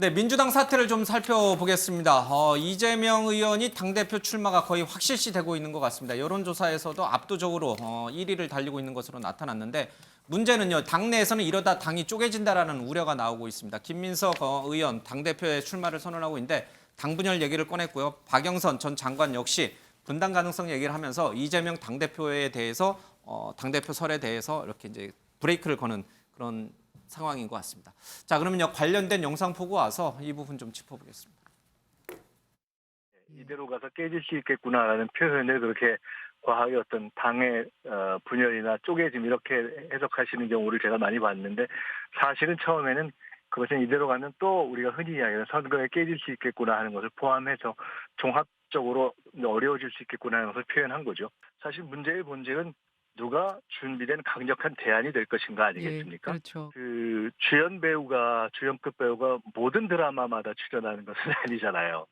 네, 민주당 사태를 좀 살펴보겠습니다. 이재명 의원이 당대표 출마가 거의 확실시되고 있는 것 같습니다. 여론조사에서도 압도적으로 1위를 달리고 있는 것으로 나타났는데 문제는요, 당내에서는 이러다 당이 쪼개진다라는 우려가 나오고 있습니다. 김민석 의원 당대표의 출마를 선언하고 있는데 당 분열 얘기를 꺼냈고요. 박영선 전 장관 역시 분당 가능성 얘기를 하면서 이재명 당대표에 대해서 당대표 설에 대해서 이렇게 이제 브레이크를 거는 그런 상황인 것 같습니다. 자, 그러면요, 관련된 영상 보고 와서 이 부분 좀 짚어보겠습니다. 이대로 가서 깨질 수 있겠구나라는 표현을 그렇게 과하게 어떤 당의 분열이나 쪼개짐 이렇게 해석하시는 경우를 제가 많이 봤는데, 사실은 처음에는 그것은 이대로 가면 또 우리가 흔히 이야기하는 선거에 깨질 수 있겠구나 하는 것을 포함해서 종합적으로 어려워질 수 있겠구나 하는 것을 표현한 거죠. 사실 문제의 본질은 누가 준비된 강력한 대안이 될 것인가 아니겠습니까? 예, 그렇죠. 그 주연급 배우가 모든 드라마마다 출연하는 것은 아니잖아요.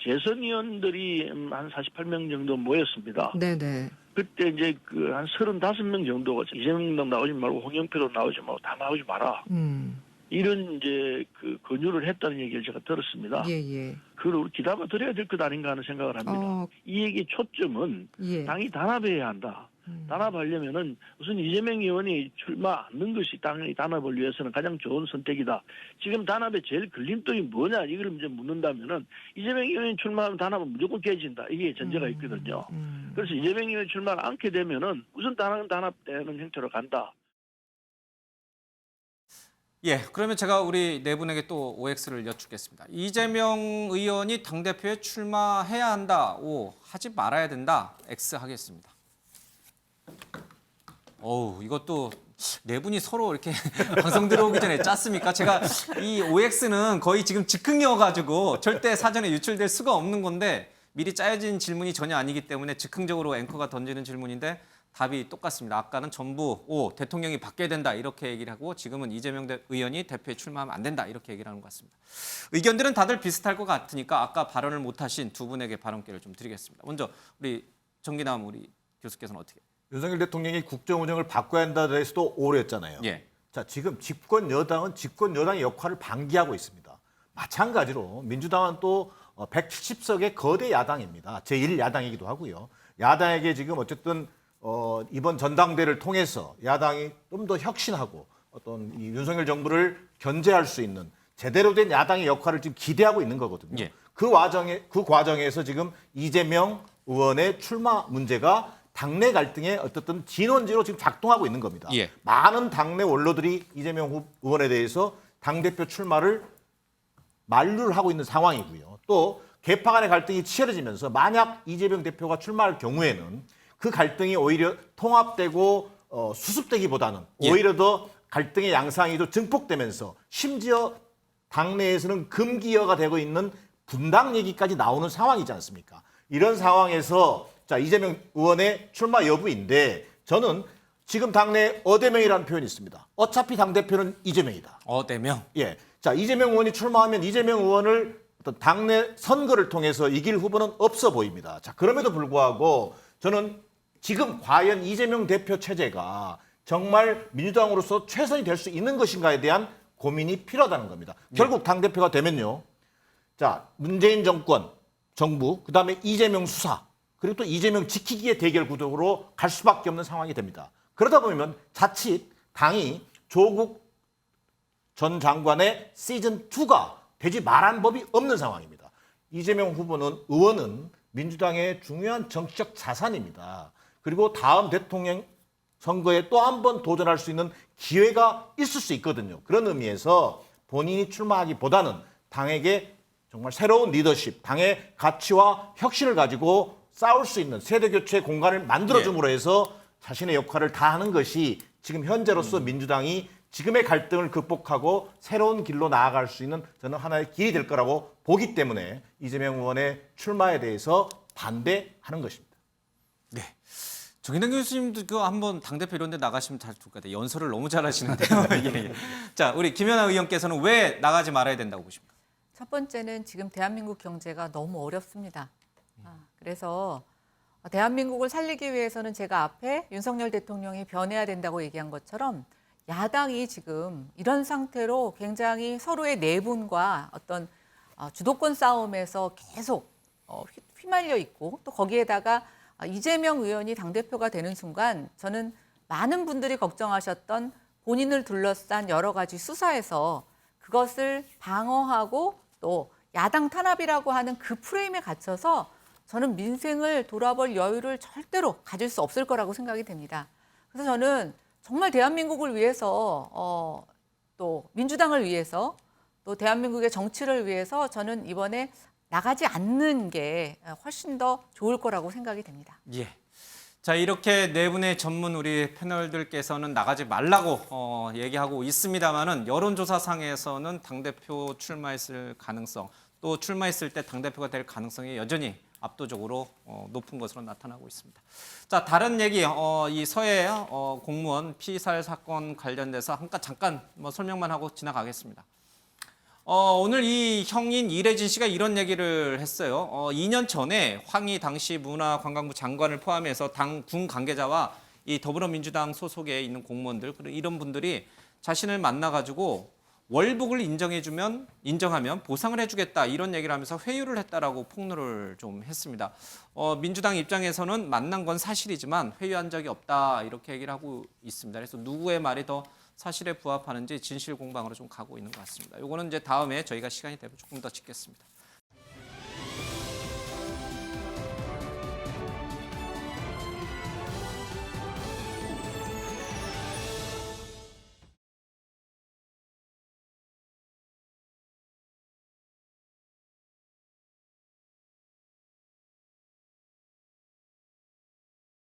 재선위원들이 한 48명 정도 모였습니다. 네네. 그때 이제 그 한 35명 정도가 이재명도 나오지 말고 홍영표도 나오지 말고 다 나오지 마라. 이런 이제 그 권유를 했다는 얘기를 제가 들었습니다. 예. 그걸 우리 기다려 드려야 될 것 아닌가 하는 생각을 합니다. 이 얘기의 초점은 예. 당이 단합해야 한다. 단합하려면은 우선 이재명 의원이 출마 않는 것이 당의 단합을 위해서는 가장 좋은 선택이다. 지금 단합의 제일 걸림돌이 뭐냐 이걸 이제 묻는다면은 이재명 의원이 출마하면 단합은 무조건 깨진다. 이게 전제가 있거든요. 그래서 이재명 의원이 출마를 않게 되면은 우선 단합되는 형태로 간다. 예, 그러면 제가 우리 네 분에게 또 OX를 여쭙겠습니다. 이재명 의원이 당대표에 출마해야 한다, O, 하지 말아야 된다, X 하겠습니다. 이것도 네 분이 서로 이렇게 방송 들어오기 전에 짰습니까? 제가 이 OX는 거의 지금 즉흥이어가지고 절대 사전에 유출될 수가 없는 건데 미리 짜여진 질문이 전혀 아니기 때문에 즉흥적으로 앵커가 던지는 질문인데 답이 똑같습니다. 아까는 전부 대통령이 바뀌어야 된다 이렇게 얘기를 하고 지금은 이재명 의원이 대표에 출마하면 안 된다 이렇게 얘기를 하는 것 같습니다. 의견들은 다들 비슷할 것 같으니까 아까 발언을 못하신 두 분에게 발언 기회를 좀 드리겠습니다. 먼저 우리 정기남 우리 교수께서는 어떻게? 윤석열 대통령이 국정 운영을 바꿔야 한다고 해서도 오래했잖아요. 예. 자, 지금 집권 여당은 집권 여당의 역할을 방기하고 있습니다. 마찬가지로 민주당은 또 170석의 거대 야당입니다. 제1야당이기도 하고요. 야당에게 지금 어쨌든 이번 전당대를 통해서 야당이 좀 더 혁신하고 어떤 이 윤석열 정부를 견제할 수 있는 제대로 된 야당의 역할을 지금 기대하고 있는 거거든요. 예. 그 과정에서 지금 이재명 의원의 출마 문제가 당내 갈등의 어쨌든 진원지로 지금 작동하고 있는 겁니다. 예. 많은 당내 원로들이 이재명 의원에 대해서 당대표 출마를 만류를 하고 있는 상황이고요. 또 개파 간의 갈등이 치열해지면서 만약 이재명 대표가 출마할 경우에는 그 갈등이 오히려 통합되고 수습되기보다는 오히려 더 갈등의 양상이 더 증폭되면서 심지어 당내에서는 금기어가 되고 있는 분당 얘기까지 나오는 상황이지 않습니까? 이런 상황에서 자, 이재명 의원의 출마 여부인데 저는 지금 당내 어대명이라는 표현이 있습니다. 어차피 당대표는 이재명이다. 어대명? 예. 자, 이재명 의원이 출마하면 이재명 의원을 어떤 당내 선거를 통해서 이길 후보는 없어 보입니다. 자, 그럼에도 불구하고 저는 지금 과연 이재명 대표 체제가 정말 민주당으로서 최선이 될 수 있는 것인가에 대한 고민이 필요하다는 겁니다. 결국 당대표가 되면요. 자, 문재인 정부, 그다음에 이재명 수사, 그리고 또 이재명 지키기의 대결 구도로 갈 수밖에 없는 상황이 됩니다. 그러다 보면 자칫 당이 조국 전 장관의 시즌2가 되지 말한 법이 없는 상황입니다. 이재명 의원은 민주당의 중요한 정치적 자산입니다. 그리고 다음 대통령 선거에 또 한 번 도전할 수 있는 기회가 있을 수 있거든요. 그런 의미에서 본인이 출마하기보다는 당에게 정말 새로운 리더십, 당의 가치와 혁신을 가지고 싸울 수 있는 세대교체 공간을 만들어줌으로 해서 자신의 역할을 다하는 것이 지금 현재로서 민주당이 지금의 갈등을 극복하고 새로운 길로 나아갈 수 있는 저는 하나의 길이 될 거라고 보기 때문에 이재명 의원의 출마에 대해서 반대하는 것입니다. 네. 정인환 교수님도 그 한번 당대표 이런 데 나가시면 잘 좋을 것 같아요. 연설을 너무 잘하시는데요. 예. 자, 우리 김연아 의원께서는 왜 나가지 말아야 된다고 보십니까? 첫 번째는 지금 대한민국 경제가 너무 어렵습니다. 그래서 대한민국을 살리기 위해서는 제가 앞에 윤석열 대통령이 변해야 된다고 얘기한 것처럼 야당이 지금 이런 상태로 굉장히 서로의 내분과 어떤 주도권 싸움에서 계속 휘말려 있고 또 거기에다가 이재명 의원이 당대표가 되는 순간 저는 많은 분들이 걱정하셨던 본인을 둘러싼 여러 가지 수사에서 그것을 방어하고 또 야당 탄압이라고 하는 그 프레임에 갇혀서 저는 민생을 돌아볼 여유를 절대로 가질 수 없을 거라고 생각이 됩니다. 그래서 저는 정말 대한민국을 위해서 또 민주당을 위해서 또 대한민국의 정치를 위해서 저는 이번에 나가지 않는 게 훨씬 더 좋을 거라고 생각이 됩니다. 예. 자, 이렇게 네 분의 전문 우리 패널들께서는 나가지 말라고 얘기하고 있습니다만은 여론조사상에서는 당대표 출마했을 가능성 또 출마했을 때 당대표가 될 가능성이 여전히 압도적으로 높은 것으로 나타나고 있습니다. 자, 다른 얘기, 이 서해 공무원 피살 사건 관련돼서 잠깐 설명만 하고 지나가겠습니다. 오늘 이 형인 이래진 씨가 이런 얘기를 했어요. 2년 전에 황희 당시 문화관광부 장관을 포함해서 당 군 관계자와 이 더불어민주당 소속에 있는 공무원들 이런 분들이 자신을 만나가지고 월북을 인정하면 보상을 해주겠다 이런 얘기를 하면서 회유를 했다라고 폭로를 좀 했습니다. 민주당 입장에서는 만난 건 사실이지만 회유한 적이 없다 이렇게 얘기를 하고 있습니다. 그래서 누구의 말이 더 사실에 부합하는지 진실 공방으로 좀 가고 있는 것 같습니다. 이거는 이제 다음에 저희가 시간이 되면 조금 더 짚겠습니다.